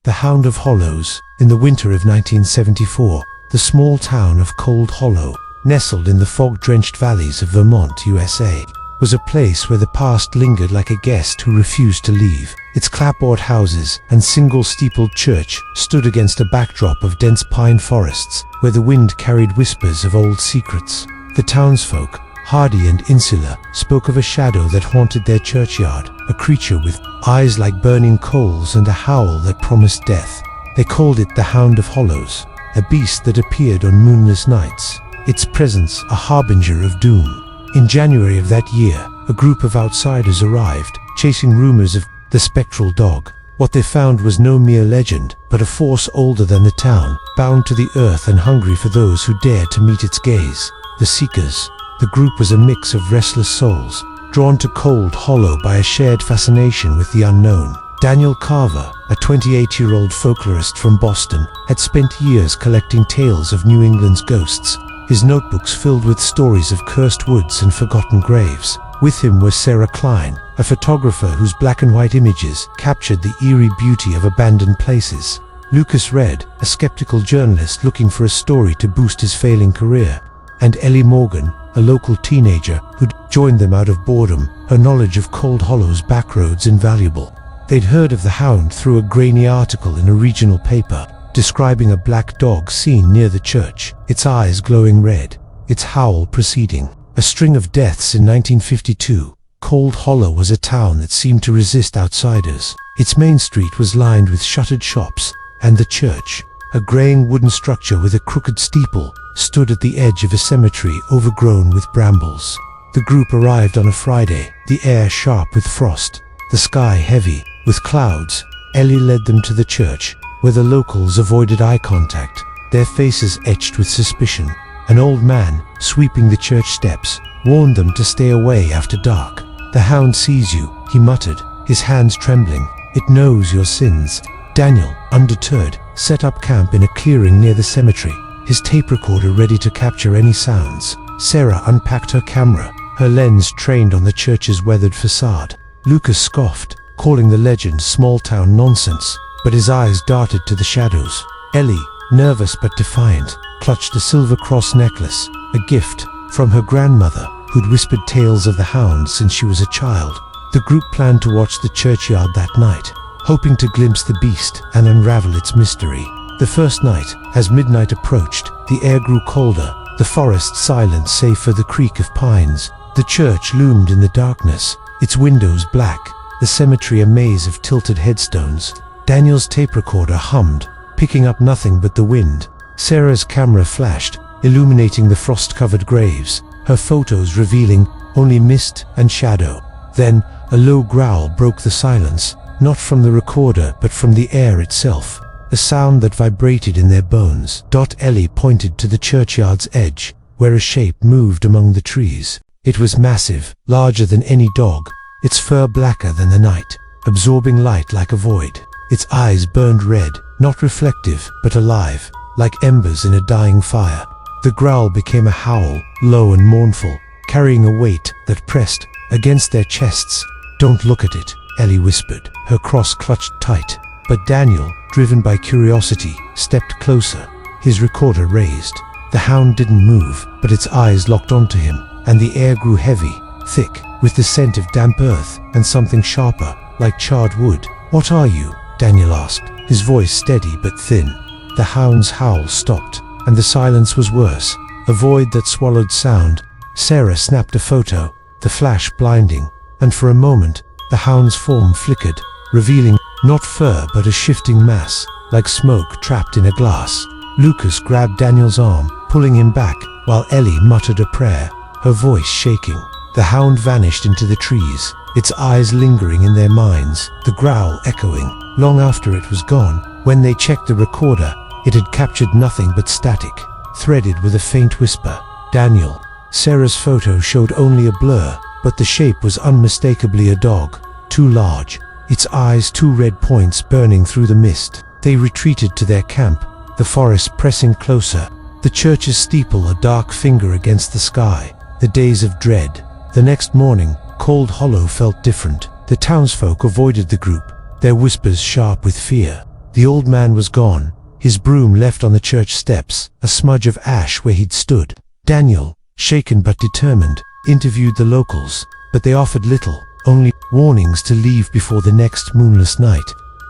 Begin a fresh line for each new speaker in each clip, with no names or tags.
The Hound of Hollows. In the winter of 1974, the small town of Cold Hollow, nestled in the fog-drenched valleys of Vermont, USA, was a place where the past lingered like a guest who refused to leave. Its clapboard houses and single-steepled church stood against a backdrop of dense pine forests, where the wind carried whispers of old secrets. The townsfolk, hardy and insular, spoke of a shadow that haunted their churchyard, a creature with eyes like burning coals and a howl that promised death. They called it the Hound of Hollows, a beast that appeared on moonless nights, its presence a harbinger of doom. In January of that year, a group of outsiders arrived, chasing rumors of the spectral dog. What they found was no mere legend, but a force older than the town, bound to the earth and hungry for those who dared to meet its gaze. The Seekers. The group was a mix of restless souls, drawn to Cold Hollow by a shared fascination with the unknown. Daniel Carver, a 28-year-old folklorist from Boston, had spent years collecting tales of New England's ghosts, his notebooks filled with stories of cursed woods and forgotten graves. With him was Sarah Klein, a photographer whose black and white images captured the eerie beauty of abandoned places. Lucas Red, a skeptical journalist looking for a story to boost his failing career. And Ellie Morgan, a local teenager who'd joined them out of boredom, her knowledge of Cold Hollow's backroads invaluable. They'd heard of the Hound through a grainy article in a regional paper, describing a black dog seen near the church, its eyes glowing red, its howl preceding a string of deaths in 1952. Cold Hollow was a town that seemed to resist outsiders. Its main street was lined with shuttered shops, and the church, a graying wooden structure with a crooked steeple, stood at the edge of a cemetery overgrown with brambles. The group arrived on a Friday, the air sharp with frost, the sky heavy with clouds. Ellie led them to the church, where the locals avoided eye contact, their faces etched with suspicion. An old man, sweeping the church steps, warned them to stay away after dark. "The Hound sees you," he muttered, his hands trembling. "It knows your sins." Daniel, undeterred, set up camp in a clearing near the cemetery, his tape recorder ready to capture any sounds. Sarah unpacked her camera, her lens trained on the church's weathered facade. Lucas scoffed, calling the legend small-town nonsense, but his eyes darted to the shadows. Ellie, nervous but defiant, clutched a silver cross necklace, a gift from her grandmother, who'd whispered tales of the Hound since she was a child. The group planned to watch the churchyard that night, hoping to glimpse the beast and unravel its mystery. The first night, as midnight approached, the air grew colder, the forest silent save for the creak of pines. The church loomed in the darkness, its windows black, the cemetery a maze of tilted headstones. Daniel's tape recorder hummed, picking up nothing but the wind. Sarah's camera flashed, illuminating the frost-covered graves, her photos revealing only mist and shadow. Then, a low growl broke the silence, not from the recorder but from the air itself, a sound that vibrated in their bones. Ellie pointed to the churchyard's edge, where a shape moved among the trees. It was massive, larger than any dog, its fur blacker than the night, absorbing light like a void. Its eyes burned red, not reflective, but alive, like embers in a dying fire. The growl became a howl, low and mournful, carrying a weight that pressed against their chests. "Don't look at it," Ellie whispered, her cross clutched tight. But Daniel, driven by curiosity, stepped closer, his recorder raised. The Hound didn't move, but its eyes locked onto him, and the air grew heavy, thick, with the scent of damp earth and something sharper, like charred wood. "What are you?" Daniel asked, his voice steady but thin. The Hound's howl stopped, and the silence was worse, a void that swallowed sound. Sarah snapped a photo, the flash blinding, and for a moment, the Hound's form flickered, revealing not fur but a shifting mass, like smoke trapped in a glass. Lucas grabbed Daniel's arm, pulling him back, while Ellie muttered a prayer, her voice shaking. The Hound vanished into the trees, its eyes lingering in their minds, the growl echoing. Long after it was gone, when they checked the recorder, it had captured nothing but static, threaded with a faint whisper. Daniel. Sarah's photo showed only a blur, but the shape was unmistakably a dog, too large, its eyes two red points burning through the mist. They retreated to their camp, the forest pressing closer, the church's steeple a dark finger against the sky. The days of dread. The next morning, Cold Hollow felt different. The townsfolk avoided the group, their whispers sharp with fear. The old man was gone, his broom left on the church steps, a smudge of ash where he'd stood. Daniel, shaken but determined, interviewed the locals, but they offered little, only warnings to leave before the next moonless night.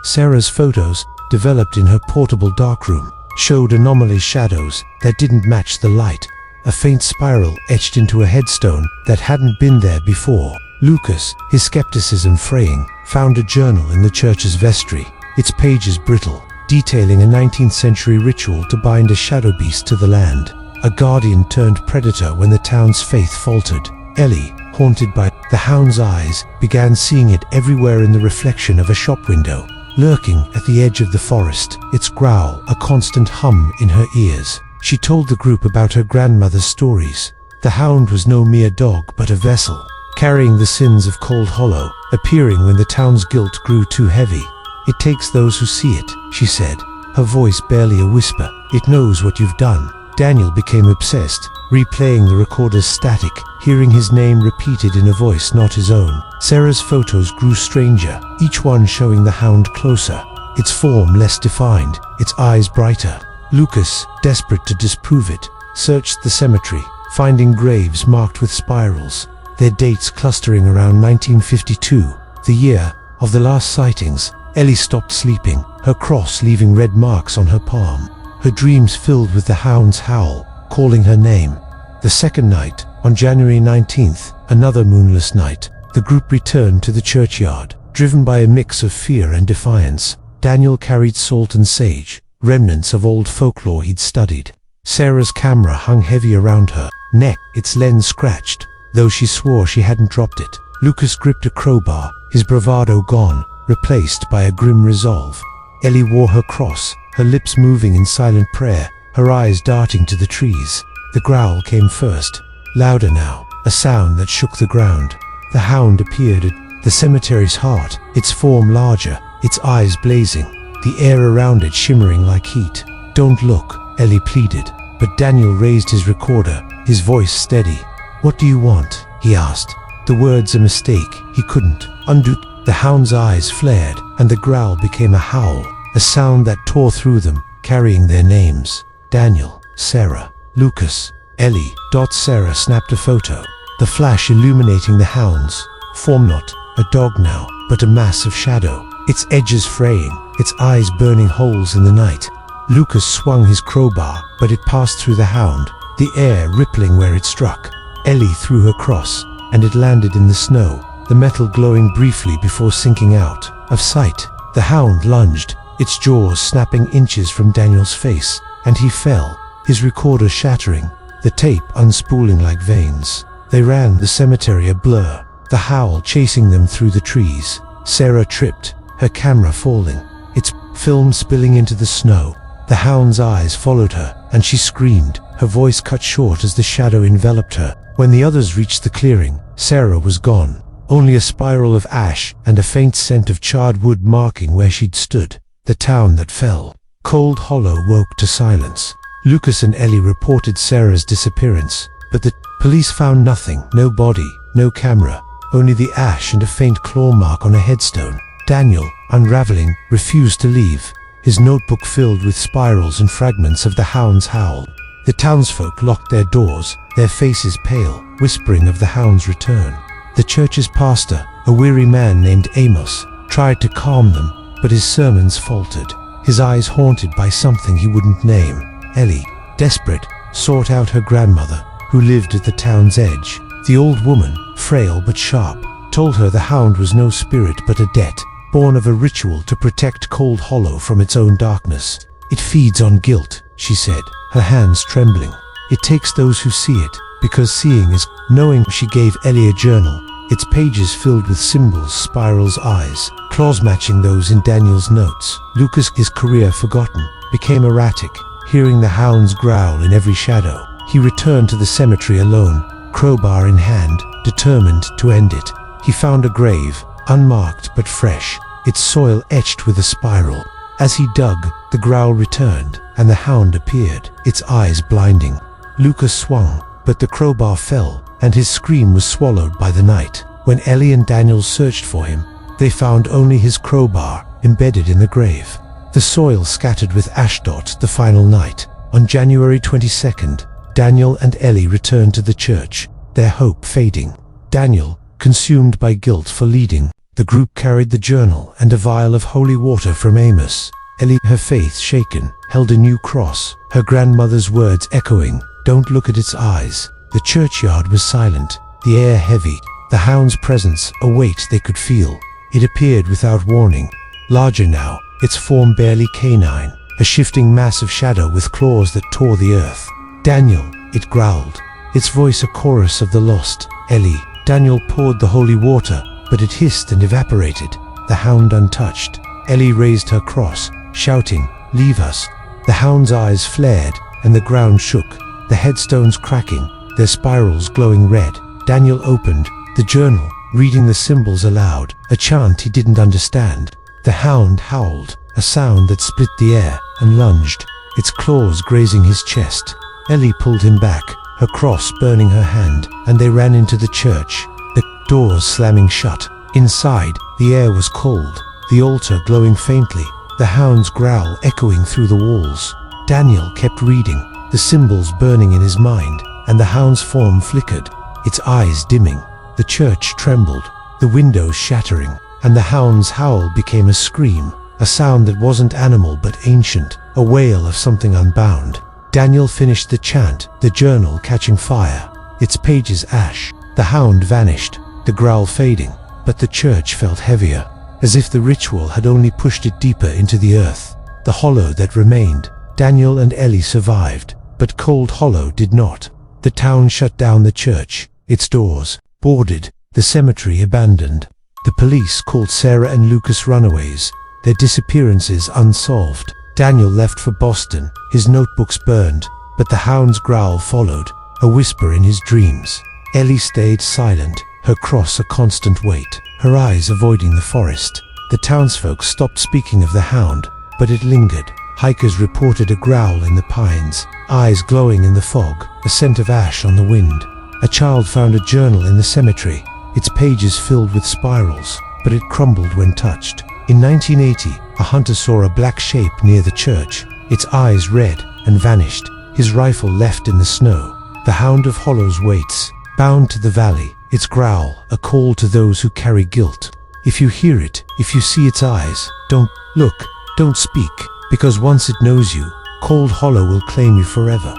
Sarah's photos, developed in her portable darkroom, showed anomalous shadows that didn't match the light, a faint spiral etched into a headstone that hadn't been there before. Lucas, his skepticism fraying, found a journal in the church's vestry, its pages brittle, detailing a 19th century ritual to bind a shadow beast to the land, a guardian turned predator when the town's faith faltered. Ellie, haunted by the Hound's eyes, began seeing it everywhere in the reflection of a shop window, lurking at the edge of the forest, its growl a constant hum in her ears. She told the group about her grandmother's stories. The Hound was no mere dog but a vessel, carrying the sins of Cold Hollow, appearing when the town's guilt grew too heavy. "It takes those who see it," she said, her voice barely a whisper. "It knows what you've done." Daniel became obsessed, replaying the recorder's static, hearing his name repeated in a voice not his own. Sarah's photos grew stranger, each one showing the Hound closer, its form less defined, its eyes brighter. Lucas, desperate to disprove it, searched the cemetery, finding graves marked with spirals, their dates clustering around 1952, the year of the last sightings. Ellie stopped sleeping, her cross leaving red marks on her palm, her dreams filled with the Hound's howl, calling her name. The second night, on January 19th, another moonless night, the group returned to the churchyard, driven by a mix of fear and defiance. Daniel carried salt and sage, remnants of old folklore he'd studied. Sarah's camera hung heavy around her neck, its lens scratched, though she swore she hadn't dropped it. Lucas gripped a crowbar, his bravado gone, replaced by a grim resolve. Ellie wore her cross, her lips moving in silent prayer, her eyes darting to the trees. The growl came first, louder now, a sound that shook the ground. The Hound appeared at the cemetery's heart, its form larger, its eyes blazing, the air around it shimmering like heat. "Don't look," Ellie pleaded, but Daniel raised his recorder, his voice steady. "What do you want?" he asked. The words a mistake, he couldn't undo. The Hound's eyes flared, and the growl became a howl, a sound that tore through them, carrying their names. Daniel, Sarah, Lucas, Ellie. Sarah snapped a photo, the flash illuminating the Hound's form, not a dog now, but a mass of shadow, its edges fraying, its eyes burning holes in the night. Lucas swung his crowbar, but it passed through the Hound, the air rippling where it struck. Ellie threw her cross, and it landed in the snow, the metal glowing briefly before sinking out of sight. The Hound lunged, its jaws snapping inches from Daniel's face, and he fell, his recorder shattering, the tape unspooling like veins. They ran the cemetery a blur, the howl chasing them through the trees. Sarah tripped, her camera falling, its film spilling into the snow. The Hound's eyes followed her, and she screamed, her voice cut short as the shadow enveloped her. When the others reached the clearing, Sarah was gone, only a spiral of ash and a faint scent of charred wood marking where she'd stood. The town that fell. Cold Hollow woke to silence. Lucas and Ellie reported Sarah's disappearance, but the police found nothing, no body, no camera, only the ash and a faint claw mark on a headstone. Daniel, unraveling, refused to leave, his notebook filled with spirals and fragments of the Hound's howl. The townsfolk locked their doors, their faces pale, whispering of the Hound's return. The church's pastor, a weary man named Amos, tried to calm them, but his sermons faltered, his eyes haunted by something he wouldn't name. Ellie, desperate, sought out her grandmother, who lived at the town's edge. The old woman, frail but sharp, told her the Hound was no spirit but a debt, born of a ritual to protect Cold Hollow from its own darkness. "It feeds on guilt," she said, her hands trembling. "It takes those who see it, because seeing is knowing." She gave Ellie a journal, its pages filled with symbols, spirals, eyes, claws matching those in Daniel's notes. Lucas, his career forgotten, became erratic, hearing the Hound's growl in every shadow. He returned to the cemetery alone, crowbar in hand, determined to end it. He found a grave, unmarked but fresh, its soil etched with a spiral. As he dug, the growl returned, and the Hound appeared, its eyes blinding. Lucas swung, but the crowbar fell, and his scream was swallowed by the night. When Ellie and Daniel searched for him, they found only his crowbar, embedded in the grave. the soil scattered with ashdot. The final night, on January 22nd, Daniel and Ellie returned to the church, their hope fading. Daniel, consumed by guilt for leading, the group carried the journal and a vial of holy water from Amos. Ellie, her faith shaken, held a new cross, her grandmother's words echoing, "Don't look at its eyes." The churchyard was silent, the air heavy, the hound's presence a weight they could feel. It appeared without warning, larger now, its form barely canine, a shifting mass of shadow with claws that tore the earth. "Daniel," it growled, its voice a chorus of the lost. "Ellie." Daniel poured the holy water, but it hissed and evaporated, the hound untouched. Ellie raised her cross, shouting, "Leave us." The hound's eyes flared, and the ground shook, the headstones cracking, their spirals glowing red. Daniel opened the journal, reading the symbols aloud, a chant he didn't understand. The hound howled, a sound that split the air, and lunged, its claws grazing his chest. Ellie pulled him back, her cross burning her hand, and they ran into the church, the doors slamming shut. Inside, the air was cold, the altar glowing faintly, the hound's growl echoing through the walls. Daniel kept reading, the symbols burning in his mind, and the hound's form flickered, its eyes dimming. The church trembled, the windows shattering, and the hound's howl became a scream, a sound that wasn't animal but ancient, a wail of something unbound. Daniel finished the chant, the journal catching fire, its pages ash. The hound vanished, the growl fading, but the church felt heavier, as if the ritual had only pushed it deeper into the earth. The hollow that remained. Daniel and Ellie survived, but Cold Hollow did not. The town shut down the church, its doors boarded, the cemetery abandoned. The police called Sarah and Lucas runaways, their disappearances unsolved. Daniel left for Boston, his notebooks burned, but the hound's growl followed, a whisper in his dreams. Ellie stayed silent, her cross a constant weight, her eyes avoiding the forest. The townsfolk stopped speaking of the hound, but it lingered. Hikers reported a growl in the pines, eyes glowing in the fog, a scent of ash on the wind. A child found a journal in the cemetery, its pages filled with spirals, but it crumbled when touched. In 1980, a hunter saw a black shape near the church, its eyes red, and vanished, his rifle left in the snow. The Hound of Hollows waits, bound to the valley, its growl a call to those who carry guilt. If you hear it, if you see its eyes, don't look, don't speak, because once it knows you, Cold Hollow will claim you forever.